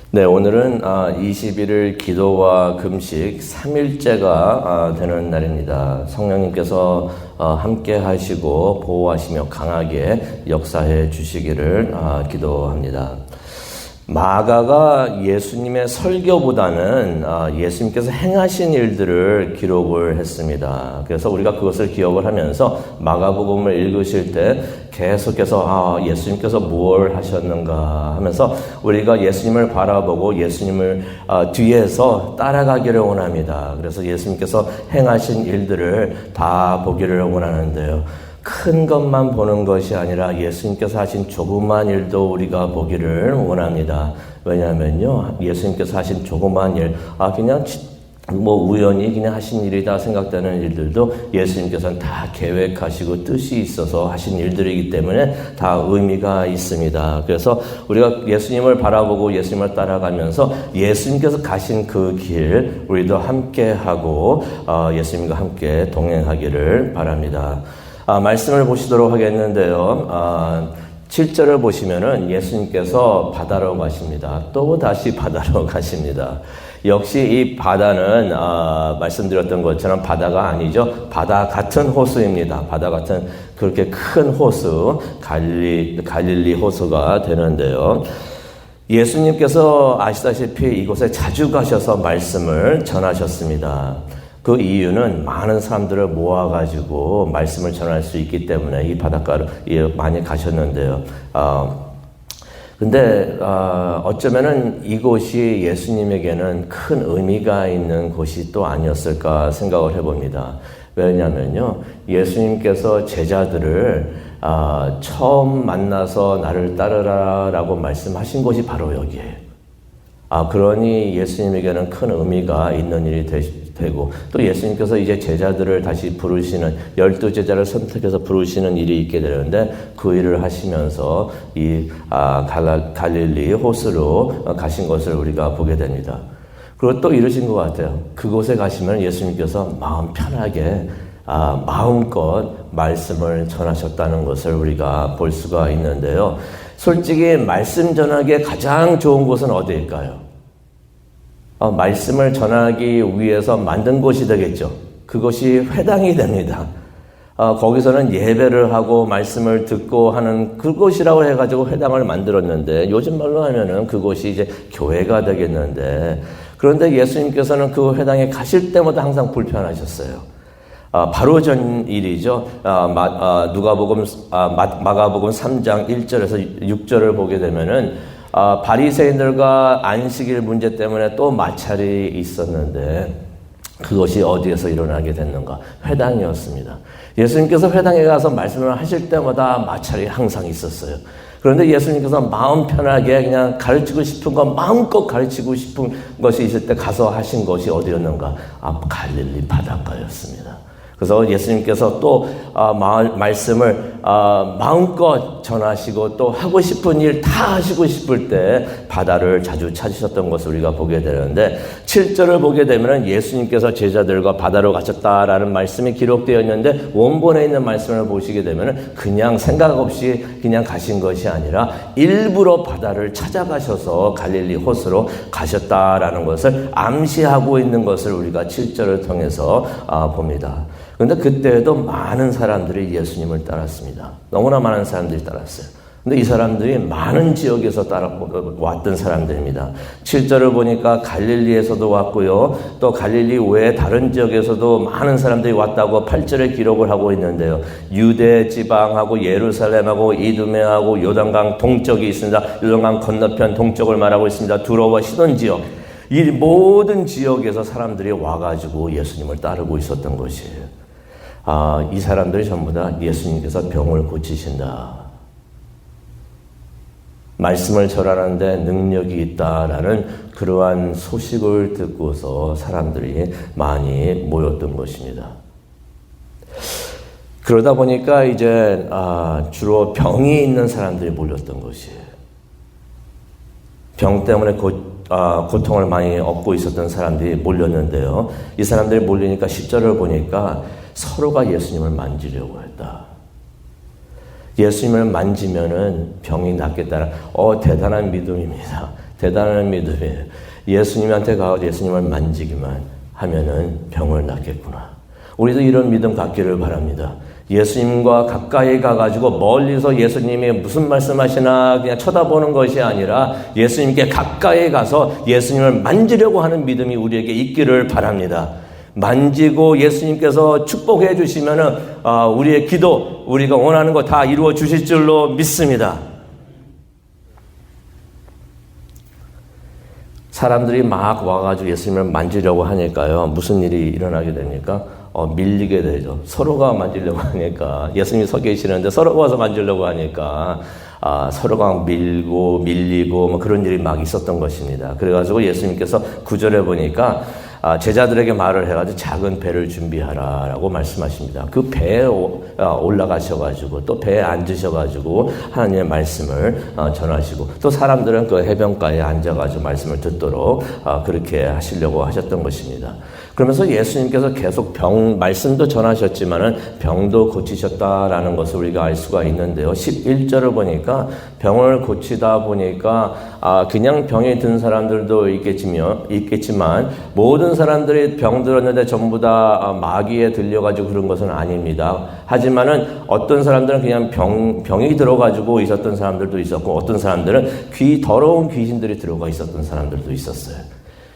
네, 오늘은 21일 기도와 금식 3일째가 되는 날입니다. 성령님께서 함께 하시고 보호하시며 강하게 역사해 주시기를 기도합니다. 마가가 예수님의 설교보다는 예수님께서 행하신 일들을 기록을 했습니다. 그래서 우리가 그것을 기억을 하면서 마가복음을 읽으실 때 계속해서 예수님께서 무엇을 하셨는가 하면서 우리가 예수님을 바라보고 예수님을 뒤에서 따라가기를 원합니다. 그래서 예수님께서 행하신 일들을 다 보기를 원하는데요. 큰 것만 보는 것이 아니라 예수님께서 하신 조그만 일도 우리가 보기를 원합니다. 왜냐하면요, 예수님께서 하신 조그만 일, 그냥 우연히 그냥 하신 일이다 생각되는 일들도 예수님께서는 다 계획하시고 뜻이 있어서 하신 일들이기 때문에 다 의미가 있습니다. 그래서 우리가 예수님을 바라보고 예수님을 따라가면서 예수님께서 가신 그 길 우리도 함께 하고 예수님과 함께 동행하기를 바랍니다. 말씀을 보시도록 하겠는데요. 7절을 보시면은 예수님께서 바다로 가십니다. 또 다시 바다로 가십니다. 역시 이 바다는 말씀드렸던 것처럼 바다가 아니죠. 바다 같은 호수입니다. 바다 같은 그렇게 큰 호수, 갈릴리 호수가 되는데요. 예수님께서 아시다시피 이곳에 자주 가셔서 말씀을 전하셨습니다. 그 이유는 많은 사람들을 모아가지고 말씀을 전할 수 있기 때문에 이 바닷가로 많이 가셨는데요. 근데 어쩌면은 이곳이 예수님에게는 큰 의미가 있는 곳이 또 아니었을까 생각을 해봅니다. 왜냐면요, 예수님께서 제자들을 처음 만나서 나를 따르라라고 말씀하신 곳이 바로 여기에요. 그러니 예수님에게는 큰 의미가 있는 일이 되고 또 예수님께서 이제 제자들을 다시 부르시는 12제자를 선택해서 부르시는 일이 있게 되는데 그 일을 하시면서 이 갈릴리 호수로 가신 것을 우리가 보게 됩니다. 그리고 또 이러신 것 같아요. 그곳에 가시면 예수님께서 마음 편하게 마음껏 말씀을 전하셨다는 것을 우리가 볼 수가 있는데요. 솔직히 말씀 전하기에 가장 좋은 곳은 어디일까요? 말씀을 전하기 위해서 만든 곳이 되겠죠. 그것이 회당이 됩니다. 거기서는 예배를 하고 말씀을 듣고 하는 그곳이라고 해가지고 회당을 만들었는데 요즘 말로 하면은 그곳이 이제 교회가 되겠는데 그런데 예수님께서는 그 회당에 가실 때마다 항상 불편하셨어요. 바로 전 일이죠. 마가복음 3장 1절에서 6절을 보게 되면은 바리새인들과 안식일 문제 때문에 또 마찰이 있었는데 그것이 어디에서 일어나게 됐는가? 회당이었습니다. 예수님께서 회당에 가서 말씀을 하실 때마다 마찰이 항상 있었어요. 그런데 예수님께서 마음 편하게 그냥 가르치고 싶은 것 마음껏 가르치고 싶은 것이 있을 때 가서 하신 것이 어디였는가? 갈릴리 바닷가였습니다. 그래서 예수님께서 또 말씀을 마음껏 전하시고 또 하고 싶은 일 다 하시고 싶을 때 바다를 자주 찾으셨던 것을 우리가 보게 되는데 7절을 보게 되면 예수님께서 제자들과 바다로 가셨다라는 말씀이 기록되어 있는데 원본에 있는 말씀을 보시게 되면 그냥 생각 없이 그냥 가신 것이 아니라 일부러 바다를 찾아가셔서 갈릴리 호수로 가셨다라는 것을 암시하고 있는 것을 우리가 7절을 통해서 봅니다. 그런데 그때에도 많은 사람들이 예수님을 따랐습니다. 너무나 많은 사람들이 따랐어요. 근데 이 사람들이 많은 지역에서 왔던 사람들입니다. 7절을 보니까 갈릴리에서도 왔고요. 또 갈릴리 외에 다른 지역에서도 많은 사람들이 왔다고 8절에 기록을 하고 있는데요. 유대 지방하고 예루살렘하고 이두메하고 요단강 동쪽이 있습니다. 요단강 건너편 동쪽을 말하고 있습니다. 두로와 시돈 지역. 이 모든 지역에서 사람들이 와가지고 예수님을 따르고 있었던 것이에요. 이 사람들이 전부 다 예수님께서 병을 고치신다. 말씀을 전하는데 능력이 있다라는 그러한 소식을 듣고서 사람들이 많이 모였던 것입니다. 그러다 보니까 이제 주로 병이 있는 사람들이 몰렸던 것이에요. 병 때문에 고통을 많이 얻고 있었던 사람들이 몰렸는데요. 이 사람들이 몰리니까 10절을 보니까 서로가 예수님을 만지려고 했다. 예수님을 만지면은 병이 낫겠다는 대단한 믿음입니다. 대단한 믿음이에요. 예수님한테 가서 예수님을 만지기만 하면은 병을 낫겠구나. 우리도 이런 믿음 갖기를 바랍니다. 예수님과 가까이 가가지고 멀리서 예수님이 무슨 말씀하시나 그냥 쳐다보는 것이 아니라 예수님께 가까이 가서 예수님을 만지려고 하는 믿음이 우리에게 있기를 바랍니다. 만지고 예수님께서 축복해 주시면은 우리의 기도, 우리가 원하는 거 다 이루어 주실 줄로 믿습니다. 사람들이 막 와가지고 예수님을 만지려고 하니까요. 무슨 일이 일어나게 됩니까? 밀리게 되죠. 서로가 만지려고 하니까. 예수님이 서 계시는데 서로가 와서 만지려고 하니까 서로가 밀고 밀리고 뭐 그런 일이 막 있었던 것입니다. 그래가지고 예수님께서 9절에 보니까 제자들에게 말을 해가지고 작은 배를 준비하라라고 말씀하십니다. 그 배에 올라가셔가지고 또 배에 앉으셔가지고 하나님의 말씀을 전하시고 또 사람들은 그 해변가에 앉아가지고 말씀을 듣도록 그렇게 하시려고 하셨던 것입니다. 그러면서 예수님께서 계속 말씀도 전하셨지만은 병도 고치셨다라는 것을 우리가 알 수가 있는데요. 11절을 보니까 병을 고치다 보니까 그냥 병이 든 사람들도 있겠지만 모든 사람들이 병 들었는데 전부 다 마귀에 들려가지고 그런 것은 아닙니다. 하지만은 어떤 사람들은 그냥 병이 들어가지고 있었던 사람들도 있었고 어떤 사람들은 더러운 귀신들이 들어가 있었던 사람들도 있었어요.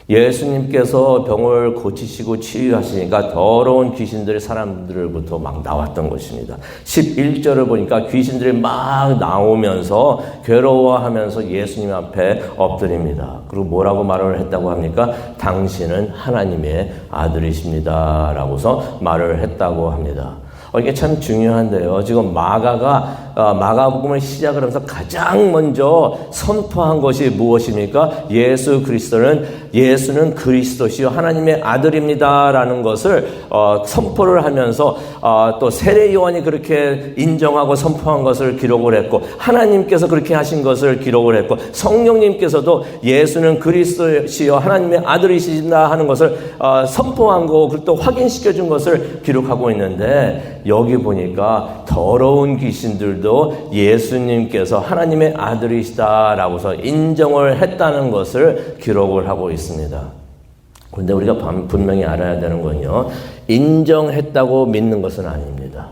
예수님께서 병을 고치시고 치유하시니까 더러운 귀신들이 사람들로부터 막 나왔던 것입니다. 11절을 보니까 귀신들이 막 나오면서 괴로워하면서 예수님 앞에 엎드립니다. 그리고 뭐라고 말을 했다고 합니까? 당신은 하나님의 아들이십니다. 라고서 말을 했다고 합니다. 이게 참 중요한데요. 지금 마가복음을 시작을 하면서 가장 먼저 선포한 것이 무엇입니까? 예수는 그리스도시요 하나님의 아들입니다라는 것을 선포를 하면서 또 세례 요한이 그렇게 인정하고 선포한 것을 기록을 했고 하나님께서 그렇게 하신 것을 기록을 했고 성령님께서도 예수는 그리스도시요 하나님의 아들이시다 하는 것을 선포한 거 그리고 또 확인시켜 준 것을 기록하고 있는데 여기 보니까 더러운 귀신들도 예수님께서 하나님의 아들이시다라고서 인정을 했다는 것을 기록을 하고 있습니다. 그런데 우리가 분명히 알아야 되는 건요. 인정했다고 믿는 것은 아닙니다.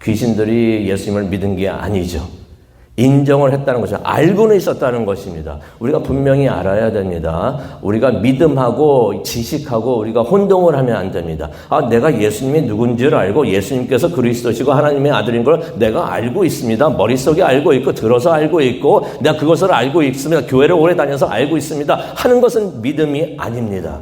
귀신들이 예수님을 믿은 게 아니죠. 인정을 했다는 것은 알고는 있었다는 것입니다. 우리가 분명히 알아야 됩니다. 우리가 믿음하고 지식하고 우리가 혼동을 하면 안 됩니다. 내가 예수님이 누군지를 알고 예수님께서 그리스도시고 하나님의 아들인 걸 내가 알고 있습니다. 머릿속에 알고 있고 들어서 알고 있고 내가 그것을 알고 있습니다. 교회를 오래 다녀서 알고 있습니다. 하는 것은 믿음이 아닙니다.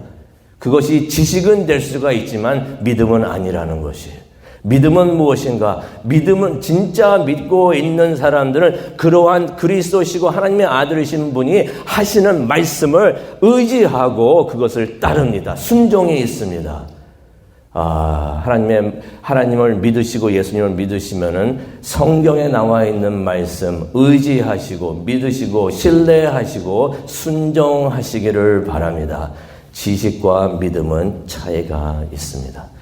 그것이 지식은 될 수가 있지만 믿음은 아니라는 것이에요. 믿음은 무엇인가? 믿음은 진짜 믿고 있는 사람들은 그러한 그리스도시고 하나님의 아들이신 분이 하시는 말씀을 의지하고 그것을 따릅니다. 순종이 있습니다. 하나님을 믿으시고 예수님을 믿으시면은 성경에 나와 있는 말씀 의지하시고 믿으시고 신뢰하시고 순종하시기를 바랍니다. 지식과 믿음은 차이가 있습니다.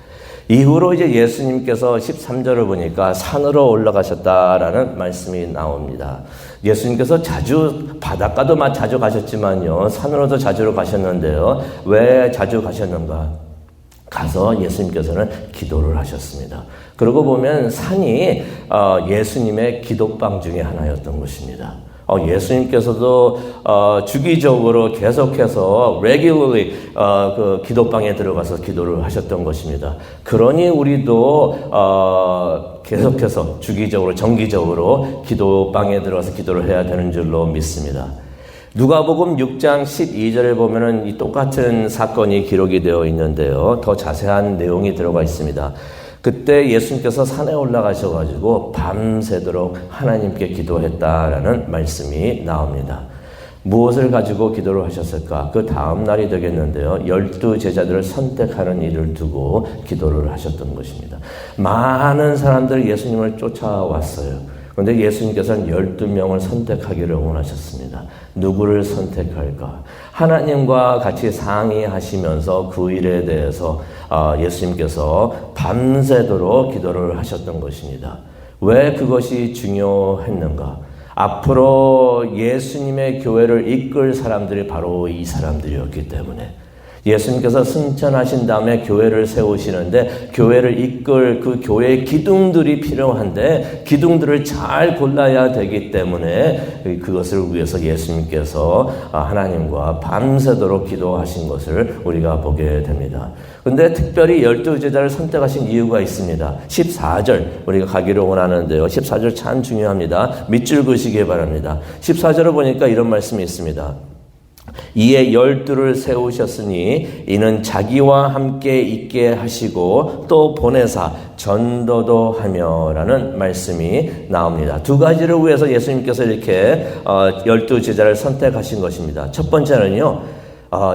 이후로 이제 예수님께서 13절을 보니까 산으로 올라가셨다라는 말씀이 나옵니다. 예수님께서 바닷가도 자주 가셨지만요, 산으로도 자주 가셨는데요. 왜 자주 가셨는가? 가서 예수님께서는 기도를 하셨습니다. 그러고 보면 산이 예수님의 기도방 중에 하나였던 것입니다. 예수님께서도 주기적으로 계속해서 regularly 그 기도방에 들어가서 기도를 하셨던 것입니다. 그러니 우리도 계속해서 주기적으로 정기적으로 기도방에 들어가서 기도를 해야 되는 줄로 믿습니다. 누가복음 6장 12절에 보면은 이 똑같은 사건이 기록이 되어 있는데요. 더 자세한 내용이 들어가 있습니다. 그때 예수님께서 산에 올라가셔가지고 밤새도록 하나님께 기도했다라는 말씀이 나옵니다. 무엇을 가지고 기도를 하셨을까? 그 다음 날이 되겠는데요. 12 제자들을 선택하는 일을 두고 기도를 하셨던 것입니다. 많은 사람들이 예수님을 쫓아왔어요. 그런데 예수님께서는 12명을 선택하기를 원하셨습니다. 누구를 선택할까? 하나님과 같이 상의하시면서 그 일에 대해서 예수님께서 밤새도록 기도를 하셨던 것입니다. 왜 그것이 중요했는가? 앞으로 예수님의 교회를 이끌 사람들이 바로 이 사람들이었기 때문에 예수님께서 승천하신 다음에 교회를 세우시는데 교회를 이끌 그 교회의 기둥들이 필요한데 기둥들을 잘 골라야 되기 때문에 그것을 위해서 예수님께서 하나님과 밤새도록 기도하신 것을 우리가 보게 됩니다. 그런데 특별히 12제자를 선택하신 이유가 있습니다. 14절 우리가 가기를 원하는데요. 14절 참 중요합니다. 밑줄 그으시기 바랍니다. 14절을 보니까 이런 말씀이 있습니다. 이에 12를 세우셨으니 이는 자기와 함께 있게 하시고 또 보내사 전도도 하며라는 말씀이 나옵니다. 두 가지를 위해서 예수님께서 이렇게 12제자를 선택하신 것입니다. 첫 번째는요.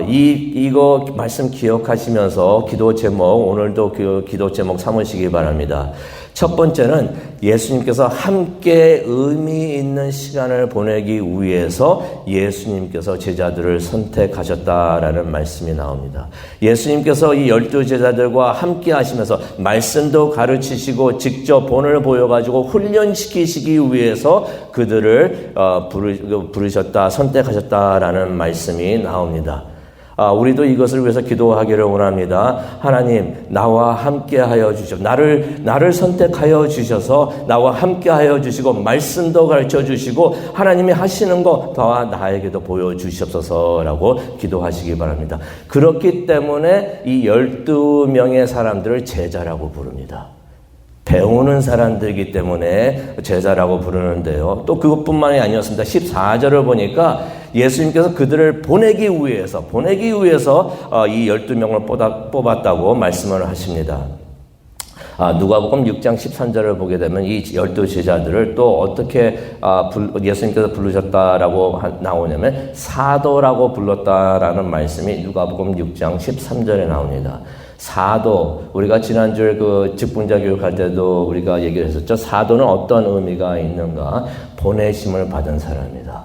이거 말씀 기억하시면서 기도 제목 오늘도 그 기도 제목 삼으시기 바랍니다. 첫 번째는 예수님께서 함께 의미 있는 시간을 보내기 위해서 예수님께서 제자들을 선택하셨다라는 말씀이 나옵니다. 예수님께서 이 12제자들과 함께 하시면서 말씀도 가르치시고 직접 본을 보여가지고 훈련시키시기 위해서 그들을 부르셨다, 선택하셨다라는 말씀이 나옵니다. 우리도 이것을 위해서 기도하기를 원합니다. 하나님, 나와 함께 하여 주시옵소서. 나를 선택하여 주셔서 나와 함께 하여 주시고 말씀도 가르쳐 주시고 하나님이 하시는 거 다 나에게도 보여주시옵소서라고 기도하시기 바랍니다. 그렇기 때문에 이 12명의 사람들을 제자라고 부릅니다. 배우는 사람들이기 때문에 제자라고 부르는데요. 또 그것뿐만이 아니었습니다. 14절을 보니까 예수님께서 그들을 보내기 위해서 이 12명을 뽑았다고 말씀을 하십니다. 누가복음 6장 13절을 보게 되면 이 12제자들을 또 어떻게 예수님께서 부르셨다라고 나오냐면 사도라고 불렀다라는 말씀이 누가복음 6장 13절에 나옵니다. 사도, 우리가 지난주에 그 직분자 교육할 때도 우리가 얘기를 했었죠. 사도는 어떤 의미가 있는가? 보내심을 받은 사람이다.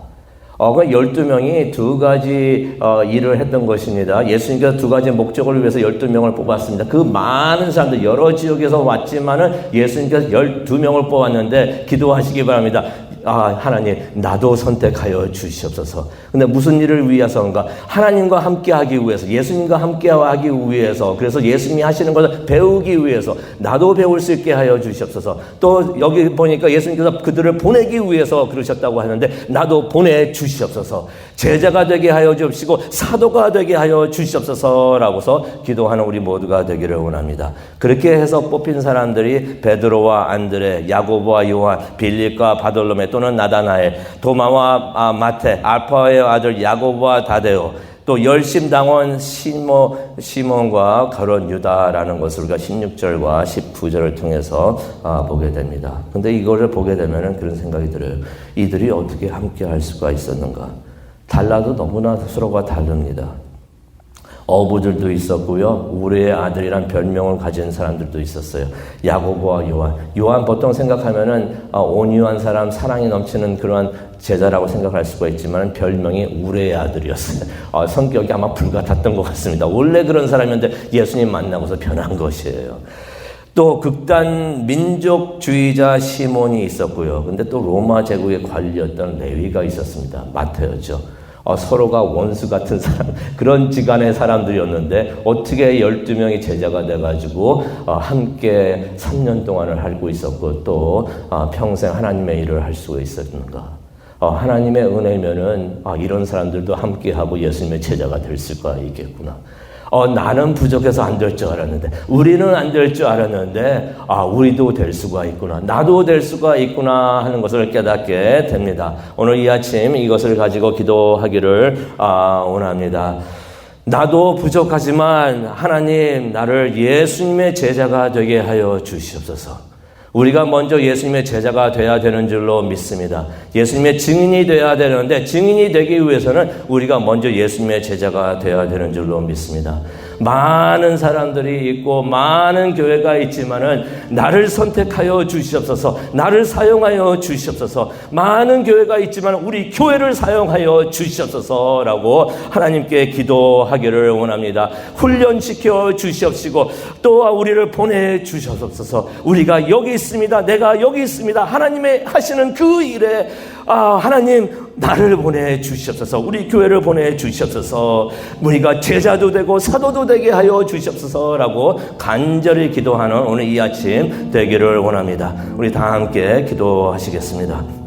그 12명이 두 가지 일을 했던 것입니다. 예수님께서 두 가지 목적을 위해서 12명을 뽑았습니다. 그 많은 사람들, 여러 지역에서 왔지만은 예수님께서 12명을 뽑았는데 기도하시기 바랍니다. 하나님, 나도 선택하여 주시옵소서. 근데 무슨 일을 위해서인가? 하나님과 함께 하기 위해서, 예수님과 함께 하기 위해서, 그래서 예수님이 하시는 것을 배우기 위해서, 나도 배울 수 있게 하여 주시옵소서. 또 여기 보니까 예수님께서 그들을 보내기 위해서 그러셨다고 하는데, 나도 보내주시옵소서. 제자가 되게 하여 주시고, 사도가 되게 하여 주시옵소서라고서 기도하는 우리 모두가 되기를 원합니다. 그렇게 해서 뽑힌 사람들이 베드로와 안드레, 야고보와 요한, 빌립과 바돌로메 또는 나다나엘, 도마와 마테, 알파의 아들 야고보와 다데오, 또 열심당원 시몬과 가룟 유다라는 것을 우리가 16절과 19절을 통해서 보게 됩니다. 근데 이거를 보게 되면 그런 생각이 들어요. 이들이 어떻게 함께 할 수가 있었는가? 달라도 너무나 서로가 다릅니다. 어부들도 있었고요. 우리의 아들이란 별명을 가진 사람들도 있었어요. 야고보와 요한 보통 생각하면은 온유한 사람, 사랑이 넘치는 그러한 제자라고 생각할 수가 있지만 별명이 우리의 아들이었어요. 성격이 아마 불같았던 것 같습니다. 원래 그런 사람이었는데 예수님 만나고서 변한 것이에요. 또 극단 민족주의자 시몬이 있었고요. 근데 또 로마 제국의 관리였던 레위가 있었습니다. 마태였죠. 서로가 원수 같은 사람, 그런 지간의 사람들이었는데 어떻게 12명이 제자가 돼가지고 함께 3년 동안을 살고 있었고 또 평생 하나님의 일을 할 수가 있었는가? 하나님의 은혜면은 이런 사람들도 함께하고 예수님의 제자가 될 수가 있겠구나. 나는 부족해서 안 될 줄 알았는데, 우리는 안 될 줄 알았는데, 우리도 될 수가 있구나. 나도 될 수가 있구나 하는 것을 깨닫게 됩니다. 오늘 이 아침 이것을 가지고 기도하기를 원합니다. 나도 부족하지만 하나님 나를 예수님의 제자가 되게 하여 주시옵소서. 우리가 먼저 예수님의 제자가 돼야 되는 줄로 믿습니다. 예수님의 증인이 돼야 되는데 증인이 되기 위해서는 우리가 먼저 예수님의 제자가 돼야 되는 줄로 믿습니다. 많은 사람들이 있고 많은 교회가 있지만은 나를 선택하여 주시옵소서. 나를 사용하여 주시옵소서. 많은 교회가 있지만 우리 교회를 사용하여 주시옵소서라고 하나님께 기도하기를 원합니다. 훈련시켜 주시옵시고 또 우리를 보내주시옵소서. 우리가 여기 있습니다. 내가 여기 있습니다. 하나님의 하시는 그 일에 하나님 나를 보내주시옵소서. 우리 교회를 보내주시옵소서. 우리가 제자도 되고 사도도 되게 하여 주시옵소서라고 간절히 기도하는 오늘 이 아침 되기를 원합니다. 우리 다 함께 기도하시겠습니다.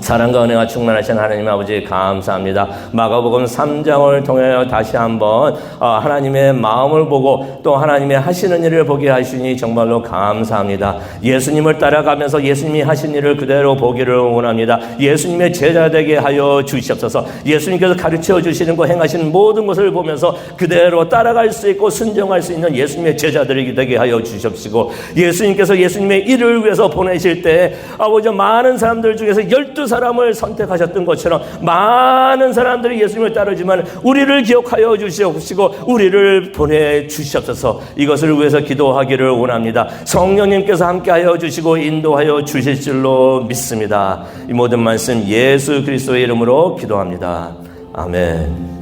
사랑과 은혜가 충만하신 하나님 아버지 감사합니다. 마가복음 3장을 통해 다시 한번 하나님의 마음을 보고 또 하나님의 하시는 일을 보게 하시니 정말로 감사합니다. 예수님을 따라가면서 예수님이 하신 일을 그대로 보기를 원합니다. 예수님의 제자 되게 하여 주시옵소서. 예수님께서 가르쳐 주시는 거 행하시는 모든 것을 보면서 그대로 따라갈 수 있고 순종할 수 있는 예수님의 제자들이 되게 하여 주시옵시고 예수님께서 예수님의 일을 위해서 보내실 때 아버지 많은 사람들 중에서 12사람을 선택하셨던 것처럼 많은 사람들이 예수님을 따르지만 우리를 기억하여 주시옵시고 우리를 보내주시옵소서. 이것을 위해서 기도하기를 원합니다. 성령님께서 함께하여 주시고 인도하여 주실 줄로 믿습니다. 이 모든 말씀 예수 그리스도의 이름으로 기도합니다. 아멘.